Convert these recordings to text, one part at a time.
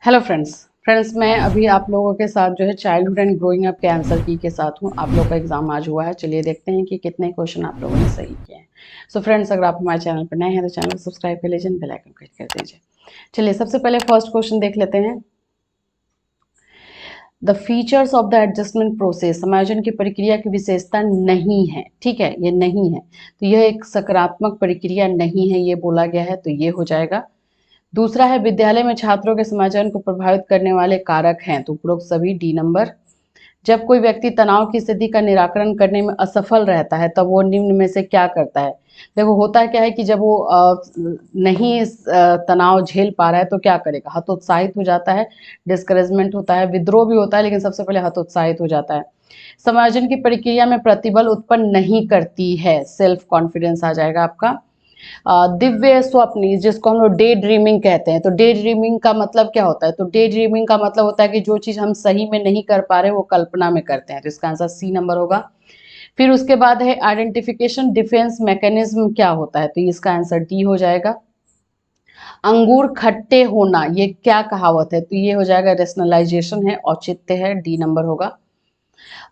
Hello friends मैं अभी आप लोगों के साथ जो है चाइल्डहुड एंड ग्रोइंग अप के आंसर की के साथ हूँ। आप लोग का एग्जाम आज हुआ है। चलिए देखते हैं कि कितने क्वेश्चन आप लोगों ने सही किए हैं। सो फ्रेंड्स, अगर आप हमारे चैनल पर नए हैं तो चैनल को सब्सक्राइब कर लीजिए, बेल आइकन क्लिक कर दीजिए। चलिए सबसे पहले फर्स्ट क्वेश्चन देख लेते हैं। The features of the adjustment process, समायोजन की प्रक्रिया की विशेषता नहीं है। ठीक है, ये नहीं है तो यह एक सकारात्मक प्रक्रिया नहीं है, ये बोला गया है, तो ये हो जाएगा। दूसरा है विद्यालय में छात्रों के समाचारण को प्रभावित करने वाले कारक हैं, तो उपरोक्त सभी डी नंबर। जब कोई व्यक्ति तनाव की स्थिति का निराकरण करने में असफल रहता है तब वो निम्न में से क्या करता है। देखो होता क्या है कि जब वो नहीं तनाव झेल पा रहा है तो क्या करेगा, हतोत्साहित हो जाता है, डिस्करेजमेंट होता है, विद्रोह भी होता है, लेकिन सबसे पहले हतोत्साहित हो जाता है। समायोजन की प्रक्रिया में प्रतिबल उत्पन्न नहीं करती है, सेल्फ कॉन्फिडेंस आ जाएगा आपका। दिव्य स्वप्न, जिसको हम लोग डे ड्रीमिंग कहते हैं, तो डे ड्रीमिंग का मतलब क्या होता है, तो डे ड्रीमिंग का मतलब होता है कि जो चीज हम सही में नहीं कर पा रहे वो कल्पना में करते हैं, तो इसका आंसर सी नंबर होगा। फिर उसके बाद है आइडेंटिफिकेशन डिफेंस मैकेनिज्म, क्या होता है, तो इसका आंसर डी हो जाएगा। अंगूर खट्टे होना, ये क्या कहावत है, तो ये हो जाएगा रेशनलाइजेशन है, औचित्य है, डी नंबर होगा।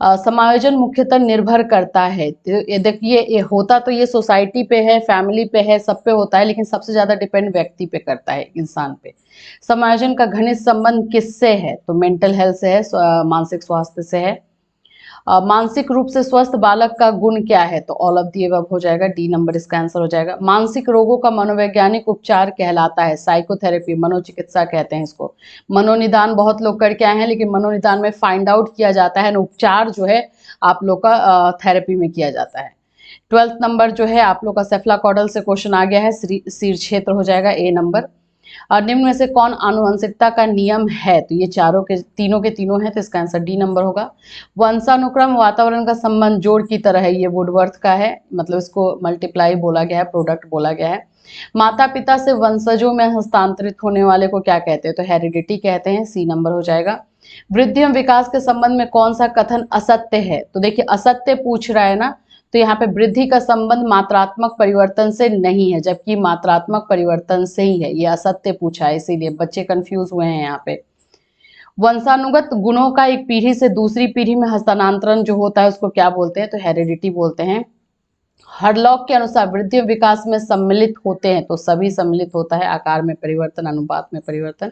समायोजन मुख्यतः निर्भर करता है, तो ये देखिए ये होता तो ये सोसाइटी पे है, फैमिली पे है, सब पे होता है, लेकिन सबसे ज्यादा डिपेंड व्यक्ति पे करता है, इंसान पे। समायोजन का घनिष्ठ संबंध किससे है, तो मेंटल हेल्थ से है, मानसिक स्वास्थ्य से है। मानसिक रूप से स्वस्थ बालक का गुण क्या है, तो ऑल ऑफ दी अबव हो जाएगा, डी नंबर इसका आंसर हो जाएगा। मानसिक रोगों का मनोवैज्ञानिक उपचार कहलाता है साइकोथेरेपी, मनोचिकित्सा कहते हैं इसको। मनोनिदान बहुत लोग करके आए हैं, लेकिन मनोनिदान में फाइंड आउट किया जाता है, उपचार जो है आप लोग का थेरेपी में किया जाता है। 12th नंबर जो है आप लोग का सेफ्लाकॉडल से क्वेश्चन आ गया है, सिर क्षेत्र हो जाएगा, ए नंबर। और निम्न में से कौन आनुवंशिकता का नियम है, तो ये चारों के तीनों हैं, तो इसका आंसर डी नंबर होगा। वंशानुक्रम वातावरण का संबंध जोड़ की तरह है, ये वुडवर्थ का है, मतलब इसको मल्टीप्लाई बोला गया है, प्रोडक्ट बोला गया है। माता पिता से वंशजों में हस्तांतरित होने वाले को क्या कहते हैं, तो हेरिडिटी कहते हैं, सी नंबर हो जाएगा। वृद्धि एवं विकास के संबंध में कौन सा कथन असत्य है, तो देखिए असत्य पूछ रहा है ना, तो यहाँ पे वृद्धि का संबंध मात्रात्मक परिवर्तन से नहीं है, जबकि मात्रात्मक परिवर्तन से ही है, ये असत्य पूछा है, इसीलिए बच्चे कंफ्यूज हुए हैं यहाँ पे। वंशानुगत गुणों का एक पीढ़ी से दूसरी पीढ़ी में हस्तांतरण जो होता है उसको क्या बोलते हैं, तो हेरिडिटी बोलते हैं। हरलॉक के अनुसार वृद्धि और विकास में सम्मिलित होते हैं, तो सभी सम्मिलित होता है, आकार में परिवर्तन, अनुपात में परिवर्तन।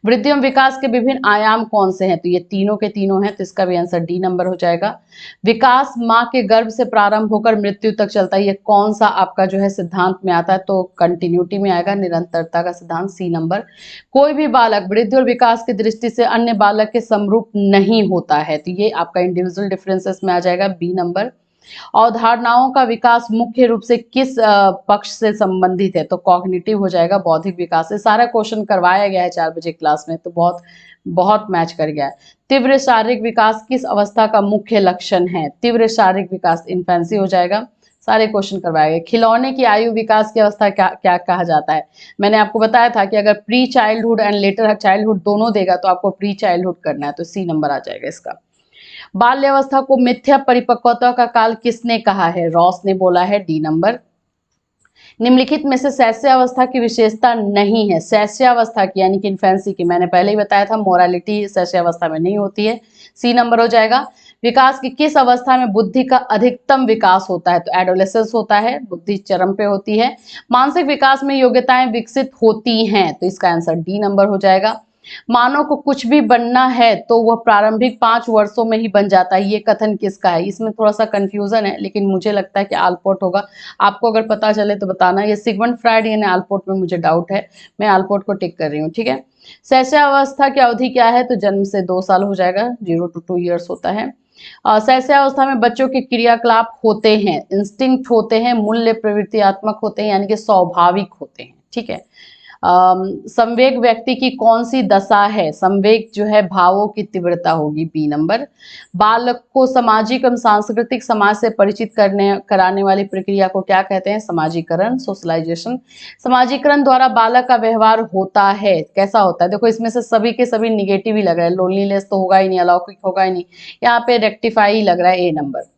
वृद्धि एवं विकास के विभिन्न आयाम कौन से हैं, तो ये तीनों के तीनों हैं, तो इसका भी आंसर डी नंबर हो जाएगा। विकास माँ के गर्भ से प्रारंभ होकर मृत्यु तक चलता है, ये कौन सा आपका जो है सिद्धांत में आता है, तो कंटिन्यूटी में आएगा, निरंतरता का सिद्धांत, सी नंबर। कोई भी बालक वृद्धि और विकास की दृष्टि से अन्य बालक के समरूप नहीं होता है, तो ये आपका इंडिविजुअल डिफरेंसेस में आ जाएगा, बी नंबर। अवधारणाओं का विकास मुख्य रूप से किस पक्ष से संबंधित है, तो कॉग्निटिव हो जाएगा, बौद्धिक विकास से। सारा क्वेश्चन करवाया गया है 4 बजे क्लास में, तो बहुत बहुत मैच कर गया है। तीव्र शारीरिक विकास किस अवस्था का मुख्य लक्षण है, तीव्र शारीरिक विकास इन्फेंसी हो जाएगा, सारे क्वेश्चन करवाए गए। खिलौने की आयु विकास की अवस्था क्या क्या कहा जाता है, मैंने आपको बताया था कि अगर pre childhood and later childhood दोनों देगा तो आपको प्री चाइल्डहुड करना है, तो सी नंबर आ जाएगा इसका। बाल्यावस्था को मिथ्या परिपक्वता का काल किसने कहा है, रॉस ने बोला है, डी नंबर। निम्नलिखित में से शैशवावस्था की विशेषता नहीं है, शैशवावस्था की यानी कि इन्फेंसी की, मैंने पहले ही बताया था मोरालिटी शैशवावस्था में नहीं होती है, सी नंबर हो जाएगा। विकास की किस अवस्था में बुद्धि का अधिकतम विकास होता है, तो एडोलेसेंस होता है, बुद्धि चरम पे होती है। मानसिक विकास में योग्यताएं विकसित होती हैं, तो इसका आंसर डी नंबर हो जाएगा। मानव को कुछ भी बनना है तो वह प्रारंभिक 5 वर्षों में ही बन जाता है, ये कथन किसका है, इसमें थोड़ा सा कंफ्यूजन है, लेकिन मुझे लगता है कि आलपोर्ट होगा। आपको अगर पता चले तो बताना, ये सिगमंड फ्राइड यानी आलपोर्ट में मुझे डाउट है, मैं आलपोर्ट को टिक कर रही हूँ, ठीक है। शैशवावस्था की अवधि क्या है, तो जन्म से 2 साल हो जाएगा, 0 to 2 ईयर्स होता है। शैशवावस्था में बच्चों के क्रियाकलाप होते हैं, इंस्टिंक्ट होते हैं, मूल्य प्रवृत्तियात्मक होते हैं, यानी कि स्वाभाविक होते हैं, ठीक है। संवेग व्यक्ति की कौन सी दशा है, संवेग जो है भावों की तीव्रता होगी, बी नंबर। बालक को सामाजिक एवं सांस्कृतिक समाज से परिचित कराने वाली प्रक्रिया को क्या कहते हैं, समाजीकरण, सोशलाइजेशन। समाजीकरण द्वारा बालक का व्यवहार होता है, कैसा होता है, देखो इसमें से सभी के सभी निगेटिव ही लग रहा है, लोनलीनेस तो होगा ही नहीं, अलौकिक होगा ही नहीं, यहाँ पे रेक्टिफाई लग रहा है, ए नंबर।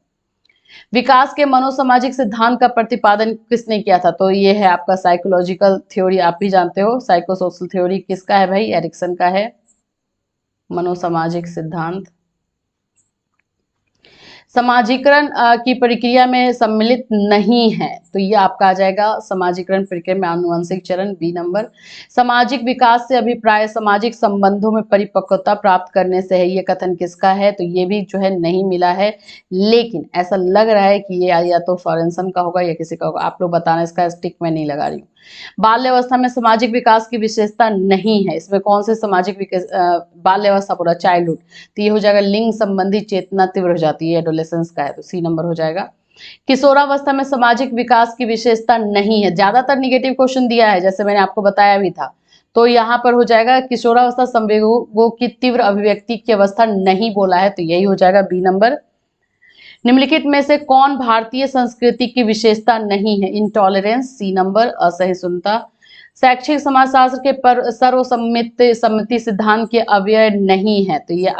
विकास के मनोसामाजिक सिद्धांत का प्रतिपादन किसने किया था? तो ये है आपका साइकोलॉजिकल थ्योरी, आप भी जानते हो। साइकोसोशल थ्योरी किसका है भाई? एरिक्सन का है। मनोसामाजिक सिद्धांत। समाजीकरण की प्रक्रिया में सम्मिलित नहीं है, तो ये आपका आ जाएगा समाजीकरण प्रक्रिया में आनुवंशिक चरण, बी नंबर। सामाजिक विकास से अभिप्राय सामाजिक संबंधों में परिपक्वता प्राप्त करने से है, ये कथन किसका है? तो ये भी जो है नहीं मिला है, लेकिन ऐसा लग रहा है कि ये या तो सोरेनसन का होगा या किसी का होगा, आप लोग बताना, इसका स्टिक मैं नहीं लगा रही हूँ। बाल्यावस्था में सामाजिक विकास की विशेषता नहीं है, इसमें कौन से सामाजिक विकास? बाल्यावस्था पूरा चाइल्डहुड, तो ये हो जाएगा लिंग संबंधी चेतना तीव्र हो जाती है, एडोलेसेंस का है, तो सी नंबर हो जाएगा। किशोरावस्था में सामाजिक विकास की विशेषता नहीं है, ज्यादातर निगेटिव क्वेश्चन दिया है, जैसे मैंने आपको बताया भी था, तो यहाँ पर हो जाएगा किशोरावस्था संवेगों की तीव्र अभिव्यक्ति की अवस्था नहीं बोला है, तो यही हो जाएगा बी नंबर। निम्नलिखित में से कौन भारतीय संस्कृति की विशेषता नहीं है? Intolerance, C number. असहिष्णुता। शैक्षिक समाजशास्त्र के पर सर्वसम्मति सिद्धांत के अव्यय नहीं है, तो ये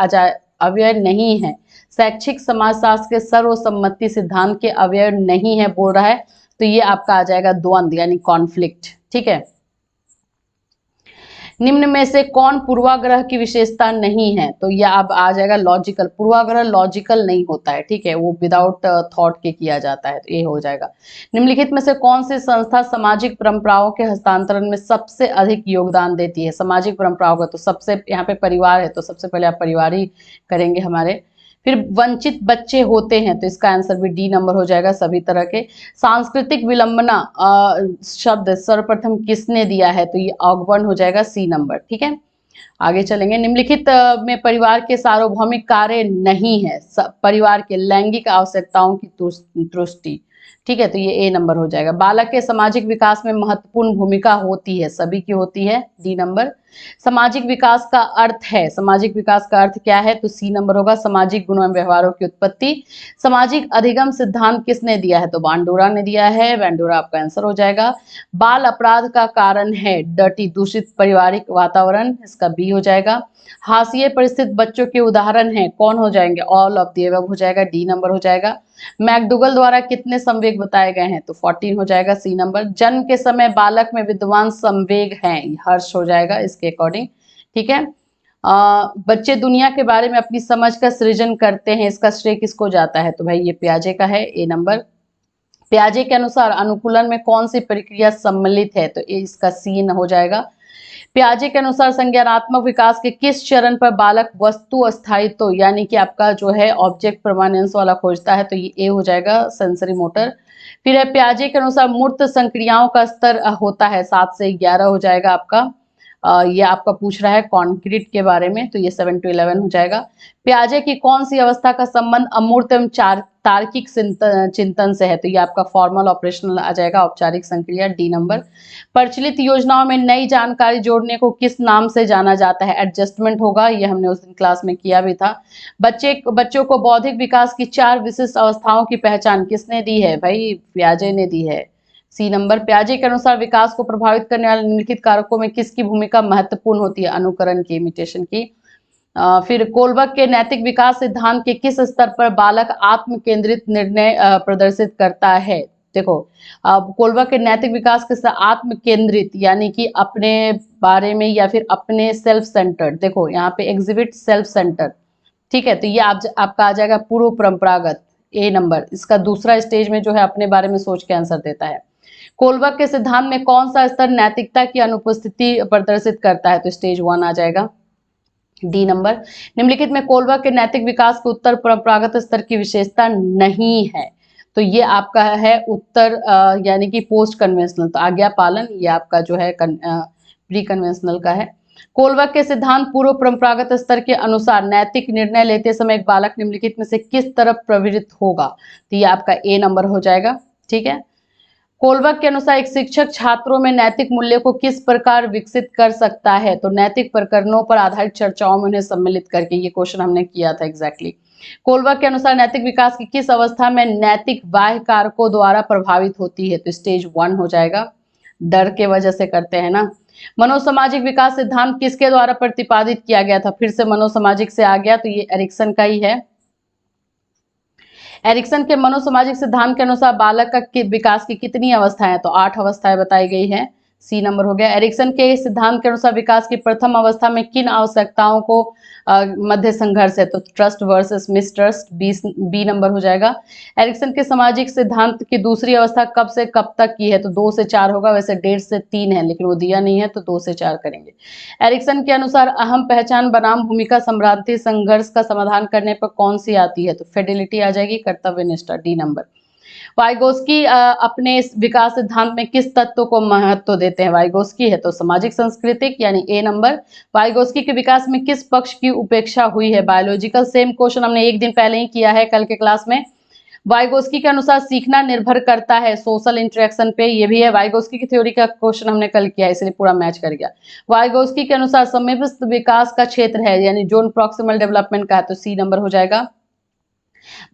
अव्यय नहीं है। शैक्षिक समाजशास्त्र के सर्वसम्मति सिद्धांत के अव्यय नहीं है बोल रहा है, तो ये आपका आ जाएगा द्वंद्व यानी कॉन्फ्लिक्ट, ठीक है। निम्न में से कौन पूर्वाग्रह की विशेषता नहीं है? तो यह अब आ जाएगा लॉजिकल। पूर्वाग्रह लॉजिकल नहीं होता है, ठीक है, वो विदाउट थॉट के किया जाता है, तो ये हो जाएगा। निम्नलिखित में से कौन सी संस्था सामाजिक परंपराओं के हस्तांतरण में सबसे अधिक योगदान देती है? सामाजिक परंपराओं का तो सबसे यहाँ पे परिवार है, तो सबसे पहले आप परिवार ही करेंगे हमारे। फिर वंचित बच्चे होते हैं, तो इसका आंसर भी डी नंबर हो जाएगा सभी तरह के। सांस्कृतिक विलंबना शब्द सर्वप्रथम किसने दिया है? तो ये ऑगबर्न हो जाएगा, सी नंबर, ठीक है। आगे चलेंगे। निम्नलिखित में परिवार के सार्वभौमिक कार्य नहीं है, परिवार के लैंगिक आवश्यकताओं की तुष्टि, ठीक है, तो ये ए नंबर हो जाएगा। बालक के सामाजिक विकास में महत्वपूर्ण भूमिका होती है, सभी की होती है, डी नंबर। सामाजिक विकास का अर्थ है, सामाजिक विकास का अर्थ क्या है? तो सी नंबर होगा, सामाजिक गुणों एवं व्यवहारों की उत्पत्ति। सामाजिक अधिगम सिद्धांत किसने दिया है? तो बांडुरा ने दिया है, बांडुरा आपका आंसर हो जाएगा। बाल अपराध का कारण है डर्टी, दूषित पारिवारिक वातावरण, इसका बी हो जाएगा। हाशिए पर स्थित बच्चों के उदाहरण हैं, कौन हो जाएंगे? ऑल ऑफ द अबव हो जाएगा, डी नंबर हो जाएगा। मैकडुगल द्वारा कितने संवेग बताए गए हैं? तो 14 हो जाएगा, सी नंबर। जन्म के समय बालक में विद्यमान संवेग हैं, हर्ष हो जाएगा इसके अकॉर्डिंग, ठीक है। बच्चे दुनिया के बारे में अपनी समझ का सृजन करते हैं, इसका श्रेय किसको जाता है? तो भाई ये पियाजे का है, ए नंबर। पियाजे के अनुसार अनुकूलन में कौन सी प्रक्रिया सम्मिलित है? तो इसका सी हो जाएगा। पियाजे के अनुसार संज्ञानात्मक विकास के किस चरण पर बालक वस्तु अस्थायित्व यानी कि आपका जो है ऑब्जेक्ट परमानेंस वाला खोजता है? तो ये ए हो जाएगा, सेंसरी मोटर। फिर है पियाजे के अनुसार मूर्त संक्रियाओं का स्तर होता है 7 से 11 हो जाएगा आपका। ये आपका पूछ रहा है कंक्रीट के बारे में, तो ये 7 to 11 हो जाएगा। पियाजे की कौन सी अवस्था का संबंध अमूर्त एवं तार्किक चिंतन से है? तो ये आपका फॉर्मल ऑपरेशनल आ जाएगा, औपचारिक संक्रिया, डी नंबर। प्रचलित योजनाओं में नई जानकारी जोड़ने को किस नाम से जाना जाता है? एडजस्टमेंट होगा, ये हमने उस दिन क्लास में किया भी था। बच्चों को बौद्धिक विकास की 4 विशिष्ट अवस्थाओं की पहचान किसने दी है? भाई पियाजे ने दी है, सी नंबर। पियाजे के अनुसार विकास को प्रभावित करने वाले निम्नलिखित कारकों में किसकी भूमिका महत्वपूर्ण होती है? अनुकरण की, इमिटेशन की। फिर कोलबर्ग के नैतिक विकास सिद्धांत के किस स्तर पर बालक आत्म केंद्रित निर्णय प्रदर्शित करता है? देखो कोलबर्ग के नैतिक विकास के आत्म केंद्रित यानी कि अपने बारे में या फिर अपने सेल्फ सेंटर्ड, देखो यहाँ पे एग्जिबिट सेल्फ सेंटर, ठीक है, तो ये आपका आ जाएगा पूर्व परंपरागत, ए नंबर। इसका दूसरा स्टेज में जो है अपने बारे में सोच के आंसर देता है। कोलबर्ग के सिद्धांत में कौन सा स्तर नैतिकता की अनुपस्थिति प्रदर्शित करता है? तो स्टेज 1 आ जाएगा, डी नंबर। निम्नलिखित में कोलबर्ग के नैतिक विकास के उत्तर परंपरागत स्तर की विशेषता नहीं है, तो ये आपका है उत्तर यानी कि पोस्ट कन्वेंशनल, तो आज्ञा पालन ये आपका जो है प्री कन्वेंशनल का है। कोलबर्ग के सिद्धांत पूर्व परंपरागत स्तर के अनुसार नैतिक निर्णय लेते समय एक बालक निम्नलिखित में से किस तरफ प्रवृत्त होगा? तो ये आपका ए नंबर हो जाएगा, ठीक है। कोलबर्ग के अनुसार एक शिक्षक छात्रों में नैतिक मूल्य को किस प्रकार विकसित कर सकता है? तो नैतिक प्रकरणों पर आधारित चर्चाओं में उन्हें सम्मिलित करके, ये क्वेश्चन हमने किया था एग्जैक्टली। कोलबर्ग के अनुसार नैतिक विकास की किस अवस्था में नैतिक बाह्य कारकों द्वारा प्रभावित होती है? तो स्टेज 1 हो जाएगा, डर के वजह से करते हैं ना। मनोसामाजिक विकास सिद्धांत किसके द्वारा प्रतिपादित किया गया था? फिर से मनोसामाजिक से आ गया, तो ये एरिक्सन का ही है। एरिक्सन के मनोसामाजिक सिद्धांत के अनुसार बालक का विकास की कितनी अवस्थाएं, तो 8 अवस्थाएं बताई गई हैं। सी नंबर हो गया। एरिक्सन के सिद्धांत के अनुसार विकास की प्रथम अवस्था में किन आवश्यकताओं को मध्य संघर्ष है, तो trust versus mistrust, B number हो जाएगा। एरिक्सन के सामाजिक सिद्धांत की दूसरी अवस्था कब से कब तक की है, तो 2 से 4 होगा, वैसे 1.5 से 3 है लेकिन वो दिया नहीं है तो 2 से 4 करेंगे। एरिक्सन के अनुसार अहम पहचान बनाम भूमिका संभ्रांति संघर्ष का समाधान करने पर कौन सी आती है, तो फिडेलिटी आ जाएगी, कर्तव्य निष्ठा, डी नंबर। वाइगोस्की अपने इस विकास सिद्धांत में किस तत्व को महत्व देते हैं, वाइगोस्की है तो सामाजिक सांस्कृतिक यानी ए नंबर। वाइगोस्की के विकास में किस पक्ष की उपेक्षा हुई है, बायोलॉजिकल। सेम क्वेश्चन हमने एक दिन पहले ही किया है कल के क्लास में। वाइगोस्की के अनुसार सीखना निर्भर करता है सोशल इंटरेक्शन पे, ये भी है। वाइगोस्की की थ्योरी का क्वेश्चन हमने कल किया है इसलिए पूरा मैच कर गया। वाइगोस्की के अनुसार समीपस्थ विकास का क्षेत्र है यानी जोन प्रॉक्सिमल डेवलपमेंट का है, तो सी नंबर हो जाएगा।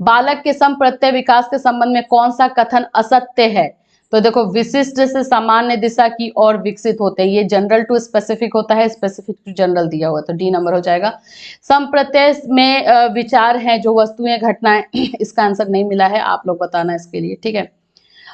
बालक के संप्रत्यय विकास के संबंध में कौन सा कथन असत्य है, तो देखो विशिष्ट से सामान्य दिशा की ओर विकसित होते हैं, ये जनरल टू स्पेसिफिक होता है, स्पेसिफिक टू जनरल दिया हुआ, तो डी नंबर हो जाएगा। संप्रत्यय में विचार हैं जो वस्तुएं घटनाएं इसका आंसर नहीं मिला है, आप लोग बताना इसके लिए, ठीक है।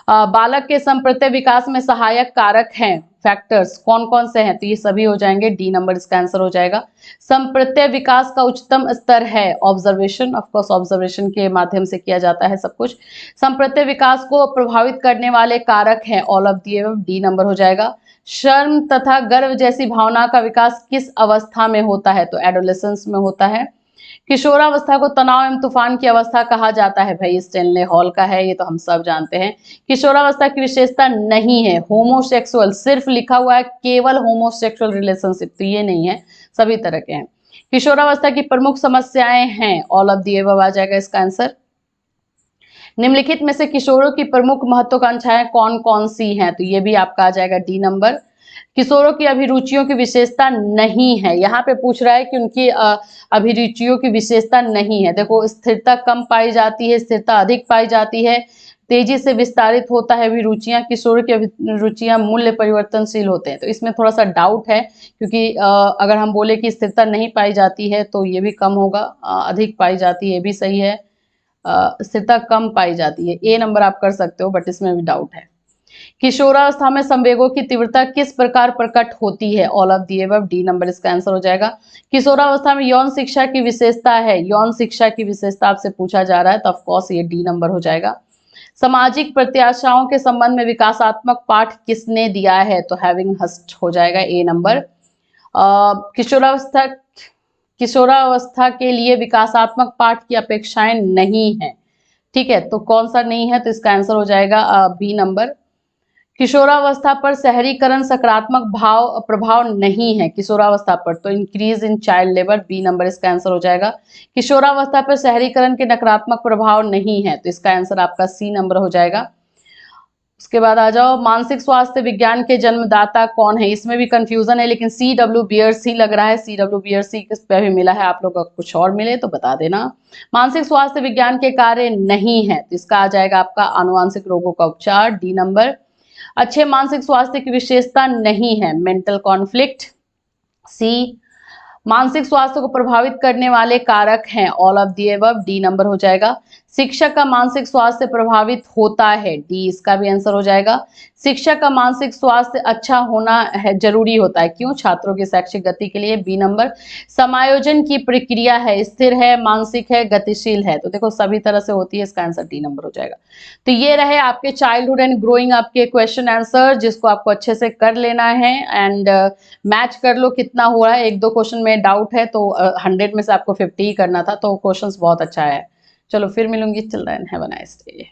बालक के संप्रत्यय विकास में सहायक कारक हैं, फैक्टर्स कौन कौन से हैं, तो ये सभी हो जाएंगे, डी नंबर इसका आंसर हो जाएगा। संप्रत्यय विकास का उच्चतम स्तर है ऑब्जर्वेशन, ऑफ कोर्स ऑब्जर्वेशन के माध्यम से किया जाता है सब कुछ। संप्रत्यय विकास को प्रभावित करने वाले कारक हैं all of the above, D number हो जाएगा। शर्म तथा गर्व जैसी भावना का विकास किस अवस्था में होता है, तो एडोलेसेंस में होता है। किशोरावस्था को तनाव एवं तूफान की अवस्था कहा जाता है, भाई स्टेनले हॉल का है, ये तो हम सब जानते हैं। किशोरावस्था की विशेषता नहीं है होमोसेक्सुअल, सिर्फ लिखा हुआ है केवल होमोसेक्सुअल रिलेशनशिप, तो ये नहीं है, सभी तरह के हैं। किशोरावस्था की प्रमुख समस्याएं हैं, ऑल ऑफ दी अबव आ जाएगा इसका आंसर। निम्नलिखित में से किशोरों की प्रमुख महत्वाकांक्षाएं कौन कौन सी हैं, तो ये भी आपका आ जाएगा डी नंबर। किशोरों की अभिरुचियों की विशेषता नहीं है, यहाँ पे पूछ रहा है कि उनकी अभिरुचियों की विशेषता नहीं है। देखो स्थिरता कम पाई जाती है, स्थिरता अधिक पाई जाती है, तेजी से विस्तारित होता है अभिरुचियां, किशोर की अभिरुचियां मूल्य परिवर्तनशील होते हैं, तो इसमें थोड़ा सा डाउट है क्योंकि अगर हम बोले कि स्थिरता नहीं पाई जाती है तो ये भी कम होगा, अधिक पाई जाती है ये भी सही है, स्थिरता कम पाई जाती है, ए नंबर आप कर सकते हो, बट इसमें भी डाउट है। किशोरावस्था में संवेगों की तीव्रता किस प्रकार प्रकट होती है, all of the above, D number इसका आंसर हो जाएगा। किशोरावस्था में यौन शिक्षा की विशेषता है, यौन शिक्षा की विशेषता आपसे पूछा जा रहा है तो ऑफ कोर्स ये डी नंबर हो जाएगा। सामाजिक प्रत्याशाओं के संबंध में विकासात्मक पाठ किसने दिया है, तो हैविंग हस्ट हो जाएगा, ए नंबर। किशोरावस्था के लिए विकासात्मक पाठ की अपेक्षाएं नहीं है, ठीक है, तो कौन सा नहीं है, तो इसका आंसर हो जाएगा बी नंबर। किशोरावस्था पर शहरीकरण सकारात्मक प्रभाव नहीं है, किशोरावस्था पर तो increase in child labour, B number इसका आंसर हो जाएगा। किशोरावस्था पर शहरीकरण के नकारात्मक प्रभाव नहीं है, तो इसका आंसर आपका सी नंबर हो जाएगा। उसके बाद आ जाओ, मानसिक स्वास्थ्य विज्ञान के जन्मदाता कौन है, इसमें भी कंफ्यूजन है लेकिन C.W. बियर्सी लग रहा है, C.W. बियर्सी किस पे भी मिला है, आप लोग का कुछ और मिले तो बता देना। मानसिक स्वास्थ्य विज्ञान के कार्य नहीं है, तो इसका आ जाएगा आपका आनुवांशिक रोगों का उपचार, डी नंबर। अच्छे मानसिक स्वास्थ्य की विशेषता नहीं है, मेंटल कॉन्फ्लिक्ट, सी। मानसिक स्वास्थ्य को प्रभावित करने वाले कारक हैं, all of the above, D number हो जाएगा। शिक्षक का मानसिक स्वास्थ्य प्रभावित होता है, डी इसका भी आंसर हो जाएगा। शिक्षक का मानसिक स्वास्थ्य अच्छा होना है, जरूरी होता है, क्यों, छात्रों की शैक्षिक गति के लिए, बी नंबर। समायोजन की प्रक्रिया है, स्थिर है, मानसिक है, गतिशील है, तो देखो सभी तरह से होती है, इसका आंसर डी नंबर हो जाएगा। तो ये रहे आपके चाइल्डहुड एंड ग्रोइंग आपके क्वेश्चन आंसर, जिसको आपको अच्छे से कर लेना है एंड मैच कर लो कितना हुआ है। एक दो क्वेश्चन में डाउट है तो 100 में से आपको 50 ही करना था, तो क्वेश्चंस बहुत अच्छा है। चलो फिर मिलूंगी, till then have a nice day.